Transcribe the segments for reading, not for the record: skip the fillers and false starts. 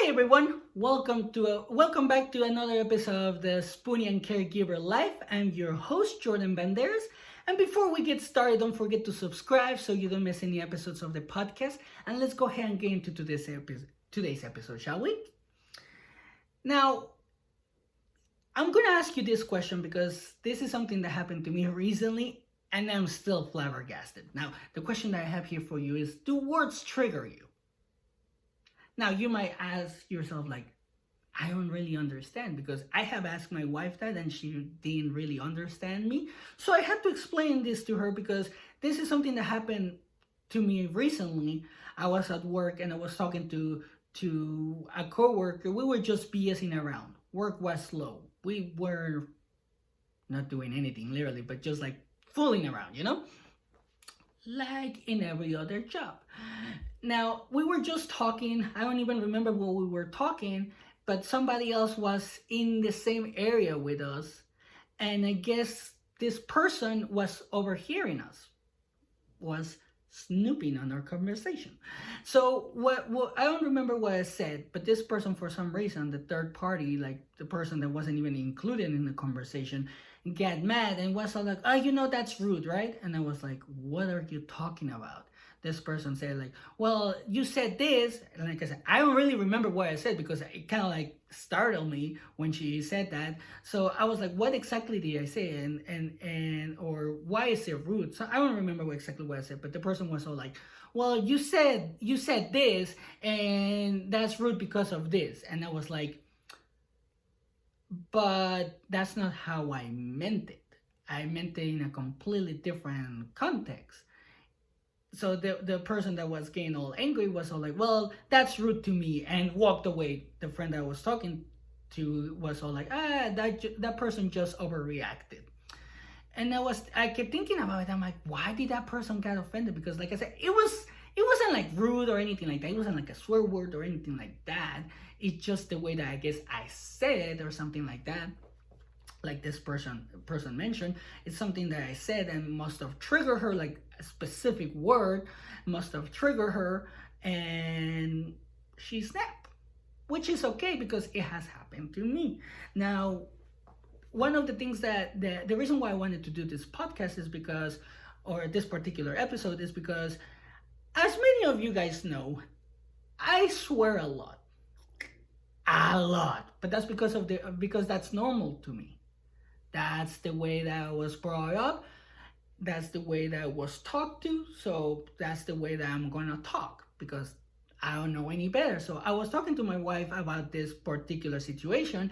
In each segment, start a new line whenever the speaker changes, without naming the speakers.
Everyone, welcome back to another episode of the Spoonie and Caregiver Life. I'm your host Jordan Banderas, and before we get started, don't forget to subscribe so you don't miss any episodes of the podcast. And let's go ahead and get into today's episode, shall we? Now, I'm gonna ask you this question because this is something that happened to me recently, and I'm still flabbergasted. Now, the question that I have here for you is: do words trigger you? Now, you might ask yourself, like, I don't really understand, because I have asked my wife that and she didn't really understand me. So I had to explain this to her because this is something that happened to me recently. I was at work and I was talking to a coworker. We were just BSing around. Work was slow. We were not doing anything, literally, but just like fooling around, like in every other job. Now, we were just talking. I don't even remember what we were talking, but somebody else was in the same area with us. And I guess this person was overhearing us, was snooping on our conversation. So what I don't remember what I said, but this person, for some reason, the third party, like the person that wasn't even included in the conversation, got mad and was all like, oh, that's rude, right? And I was like, what are you talking about? This person said, like, well, you said this. And like I said, I don't really remember what I said because it kind of like startled me when she said that. So I was like, what exactly did I say? And or why is it rude? So I don't remember exactly what I said, but the person was all like, well, you said this and that's rude because of this. And I was like, but that's not how I meant it. I meant it in a completely different context. So the person that was getting all angry was all like, well, that's rude to me, and walked away. The friend that I was talking to was all like, that person just overreacted. And I kept thinking about it. I'm like, why did that person get offended? Because like I said, it wasn't like rude or anything like that. It wasn't like a swear word or anything like that. It's just the way that I guess I said it or something like that. Like this person mentioned, it's something that I said and must have triggered her, like a specific word must have triggered her, and she snapped, which is okay because it has happened to me. Now, one of the things that the reason why I wanted to do this podcast is because, or this particular episode is because, as many of you guys know, I swear a lot, but that's because that's normal to me. That's the way that I was brought up. That's the way that I was talked to. So that's the way that I'm going to talk because I don't know any better. So I was talking to my wife about this particular situation,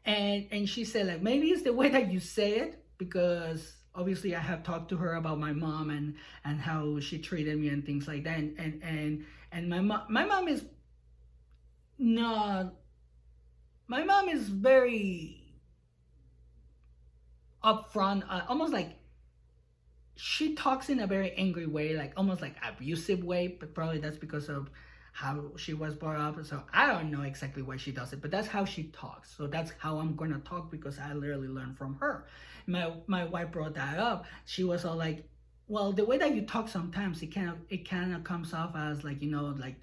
and she said, like, maybe it's the way that you say it, because obviously I have talked to her about my mom and how she treated me and things like that. And my mom is not, my mom is very upfront, almost like she talks in a very angry way, like almost like abusive way, but probably that's because of how she was brought up. So I don't know exactly why she does it, but that's how she talks. So that's how I'm gonna talk because I literally learned from her. My wife brought that up. She was all like, well, the way that you talk sometimes it kind of comes off as like, like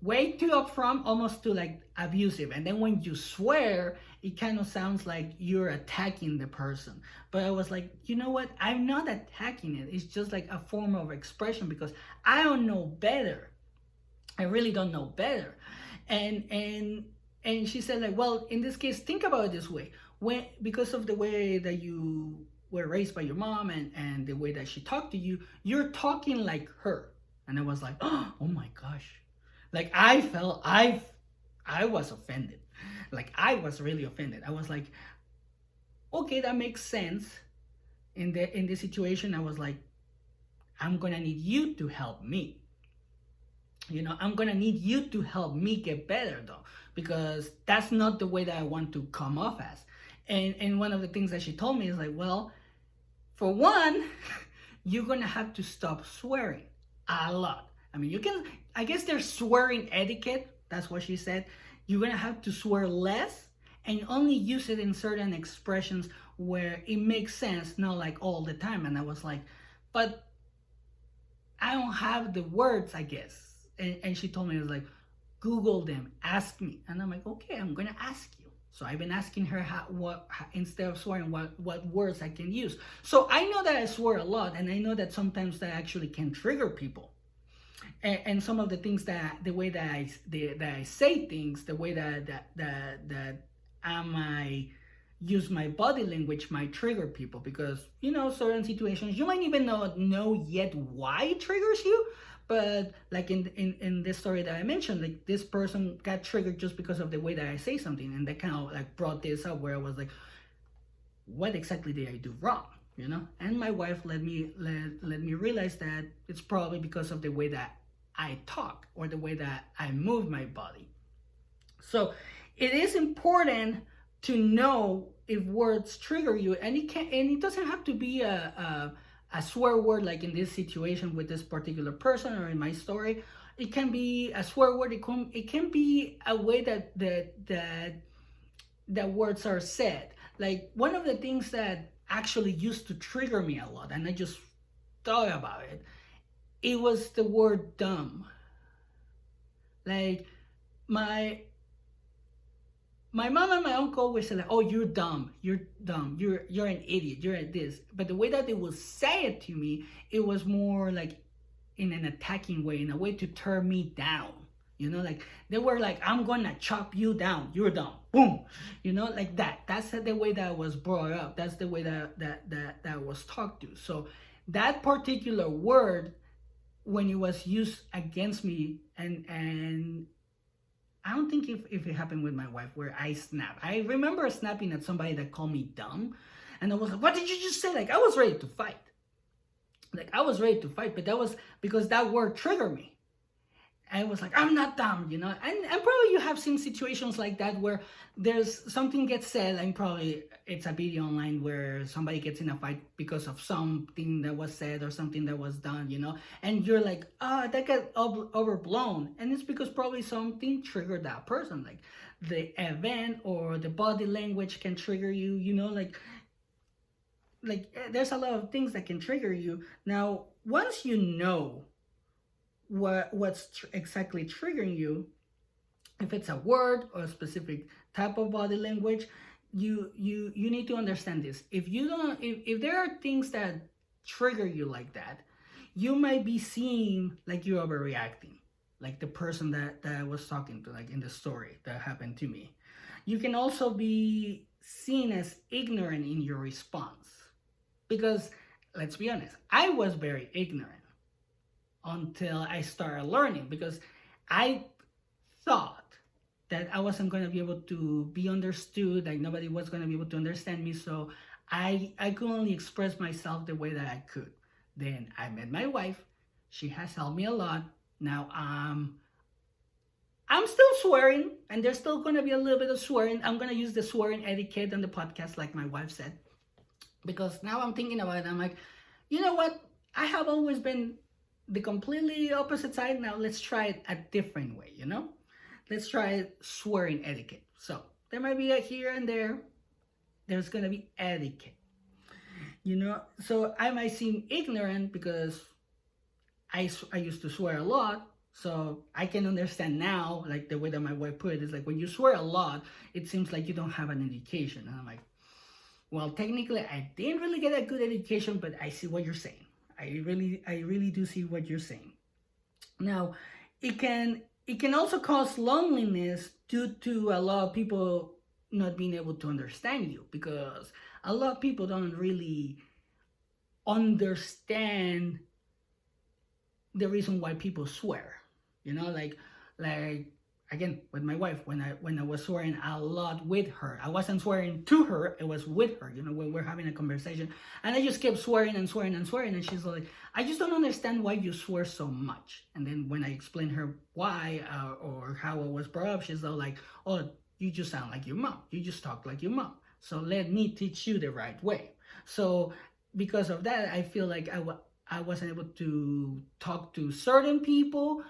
way too upfront, almost too like abusive. And then when you swear, it kind of sounds like you're attacking the person. But I was like, you know what? I'm not attacking it. It's just like a form of expression because I don't know better. I really don't know better. And she said, like, well, in this case, think about it this way. Because of the way that you were raised by your mom and the way that she talked to you, you're talking like her. And I was like, oh my gosh. Like I was offended. Like I was really offended. I was like, okay, that makes sense. In this situation, I was like, I'm gonna need you to help me. I'm gonna need you to help me get better though, because that's not the way that I want to come off as. And one of the things that she told me is like, well, for one, you're gonna have to stop swearing a lot. I mean, I guess there's swearing etiquette. That's what she said. You're going to have to swear less and only use it in certain expressions where it makes sense, not like all the time. And I was like, but I don't have the words, I guess. And she told me, it was like, Google them, ask me. And I'm like, okay, I'm gonna ask you. So I've been asking her instead of swearing, what words I can use. So I know that I swear a lot, and I know that sometimes that actually can trigger people. And some of the things the way that I say things, the way that I might use my body language might trigger people, because certain situations you might even know yet why it triggers you, but like in this story that I mentioned, like this person got triggered just because of the way that I say something, and that kind of like brought this up where I was like, what exactly did I do wrong? And my wife let me realize that it's probably because of the way that I talk or the way that I move my body. So it is important to know if words trigger you, and it doesn't have to be a swear word like in this situation with this particular person or in my story. It can be a swear word. It can be a way that words are said. Like one of the things that actually used to trigger me a lot, and I just thought about it, it was the word dumb. Like my mom and my uncle always say like, oh, you're dumb, you're an idiot, you're at this. But the way that they would say it to me, it was more like in an attacking way, in a way to tear me down. Like they were like, I'm gonna chop you down, you're dumb, boom, like that. That's the way that I was brought up. That's the way that I was talked to. So that particular word, when it was used against me, and I don't think if it happened with my wife where I snapped. I remember snapping at somebody that called me dumb, and I was like, what did you just say? Like I was ready to fight. But that was because that word triggered me. I was like, I'm not dumb, and probably you have seen situations like that where there's something gets said, and probably it's a video online where somebody gets in a fight because of something that was said or something that was done, and you're like, that got overblown, and it's because probably something triggered that person, like the event or the body language can trigger you, like there's a lot of things that can trigger you. Now, once you know what's exactly triggering you, if it's a word or a specific type of body language, you need to understand this. If there are things that trigger you like that, you might be seen like you're overreacting, like the person that I was talking to, like in the story that happened to me. You can also be seen as ignorant in your response, because let's be honest, I was very ignorant until I started learning, because I thought that I wasn't going to be able to be understood, like nobody was going to be able to understand me, so I could only express myself the way that I could. Then I met my wife. She has helped me a lot. Now I'm still swearing, and there's still going to be a little bit of swearing. I'm going to use the swearing etiquette on the podcast like my wife said, because now I'm thinking about it. I'm like, you know what? I have always been the completely opposite side. Now let's try it a different way, Let's try swearing etiquette. So there might be a here and there's gonna be etiquette, So I might seem ignorant because I used to swear a lot. So I can understand now, like the way that my wife put it is like, when you swear a lot, it seems like you don't have an education. And I'm like, well, technically I didn't really get a good education, but I see what you're saying. I really do see what you're saying. Now, it can also cause loneliness due to a lot of people not being able to understand you, because a lot of people don't really understand the reason why people swear. Like again, with my wife, when I was swearing a lot with her, I wasn't swearing to her, it was with her, when we're having a conversation, and I just kept swearing, and she's like, I just don't understand why you swear so much. And then when I explained her why, or how I was brought up, she's all like, oh, you just sound like your mom, you just talk like your mom, so let me teach you the right way. So because of that, I feel like I wasn't able to talk to certain people,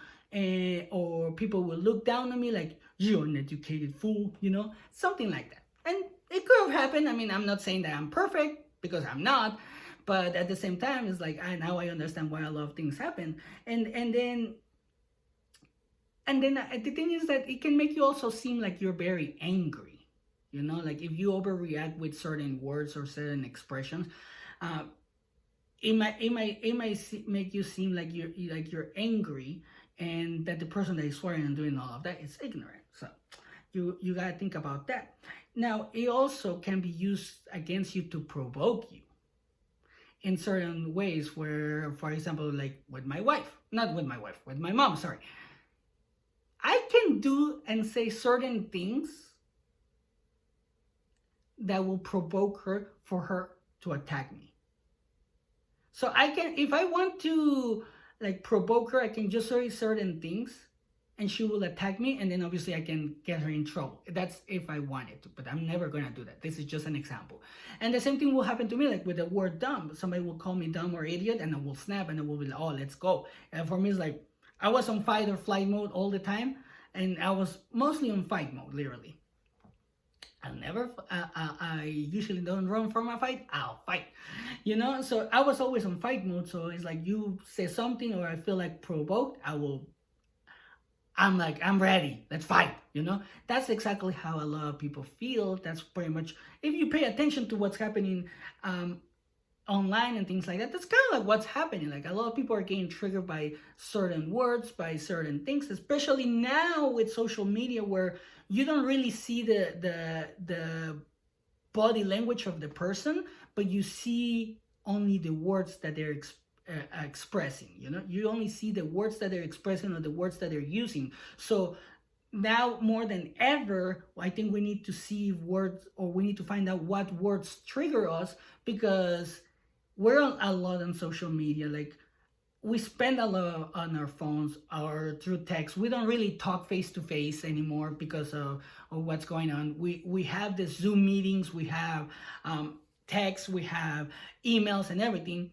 or people will look down on me like, you're an educated fool, something like that. And it could have happened. I mean, I'm not saying that I'm perfect, because I'm not, but at the same time, it's like, now I understand why a lot of things happen. And then And then the thing is that it can make you also seem like you're very angry. Like if you overreact with certain words or certain expressions, uh, it might make you seem like you're angry, and that the person that is swearing and doing all of that is ignorant. So you gotta think about that. Now it also can be used against you to provoke you in certain ways. Where, for example, like with my wife, not with my wife, with my mom. Sorry, I can do and say certain things that will provoke her for her to attack me. So I can, if I want to like provoke her, I can just say certain things and she will attack me, and then obviously I can get her in trouble. That's if I wanted to, but I'm never gonna do that. This is just an example. And the same thing will happen to me, like with the word dumb. Somebody will call me dumb or idiot, and I will snap, and I will be like, oh, let's go. And for me, it's like I was on fight or flight mode all the time, and I was mostly on fight mode, literally. I usually don't run from a fight, I'll fight. So I was always on fight mode. So it's like you say something or I feel like provoked, I'm like, I'm ready, let's fight. That's exactly how a lot of people feel. That's pretty much, if you pay attention to what's happening online and things like that, that's kind of like what's happening. Like a lot of people are getting triggered by certain words, by certain things, especially now with social media, where you don't really see the body language of the person, but you see only the words that they're expressing. You only see the words that they're expressing or the words that they're using. So now more than ever, I think we need to see words, or we need to find out what words trigger us, because we're a lot on social media. Like we spend a lot on our phones or through text. We don't really talk face to face anymore because of what's going on. We have the Zoom meetings, we have text, we have emails and everything.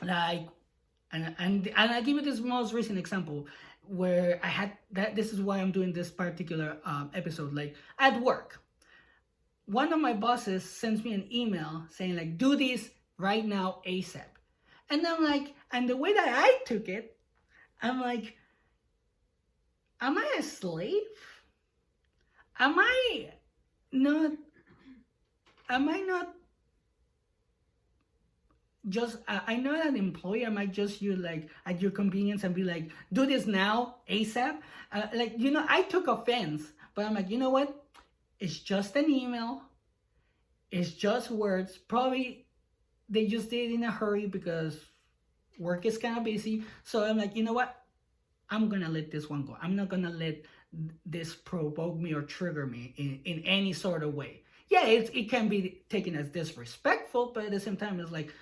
Like, and I give you this most recent example where I had that. This is why I'm doing this particular episode. Like at work, one of my bosses sends me an email saying like, do this right now ASAP. And I'm like, and the way that I took it, I'm like, am I a slave? Am I not just, I'm not an employee? Am I just you, like at your convenience, and be like, do this now ASAP? I took offense, but I'm like, you know what? It's just an email. It's just words. Probably they just did it in a hurry because work is kind of busy. So I'm like, you know what? I'm going to let this one go. I'm not going to let this provoke me or trigger me in any sort of way. Yeah, it can be taken as disrespectful, but at the same time, it's like,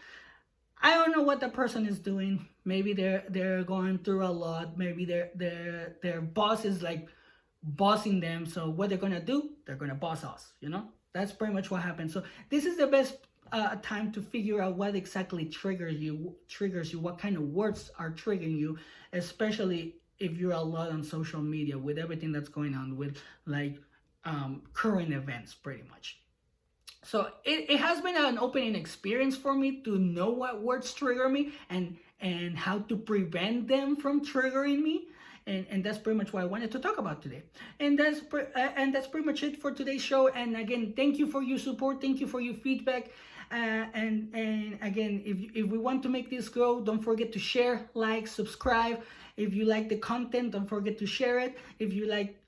I don't know what the person is doing. Maybe they're going through a lot. Maybe their boss is like bossing them. So what they're going to do, they're going to boss us, That's pretty much what happens. So this is the best time to figure out what exactly triggers you, what kind of words are triggering you, especially if you're a lot on social media with everything that's going on with like current events, pretty much. So it has been an opening experience for me to know what words trigger me and how to prevent them from triggering me. And that's pretty much what I wanted to talk about today. And that's pretty much it for today's show. And again, thank you for your support. Thank you for your feedback. And again, if we want to make this grow, don't forget to share, like, subscribe. If you like the content, don't forget to share it. If you like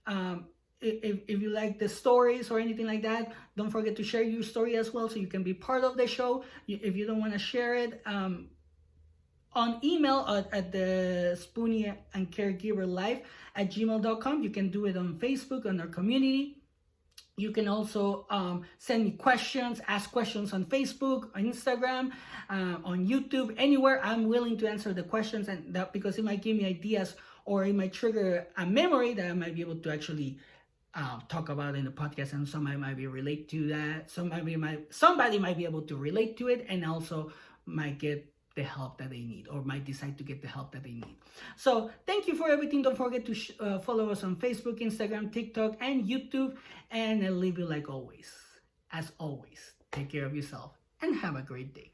if you like the stories or anything like that, don't forget to share your story as well, so you can be part of the show. If you don't want to share it, on email at the Spoonie and Caregiver Live at gmail.com. You can do it on Facebook, on our community. You can also send me questions, ask questions on Facebook, on Instagram, on YouTube, anywhere. I'm willing to answer the questions, and that because it might give me ideas, or it might trigger a memory that I might be able to actually talk about in the podcast, and somebody might be relate to that. Somebody might be able to relate to it, and also might get the help that they need, or might decide to get the help that they need. So thank you for everything. Don't forget to follow us on Facebook, Instagram, TikTok, and YouTube. And I'll leave you like always. As always, take care of yourself and have a great day.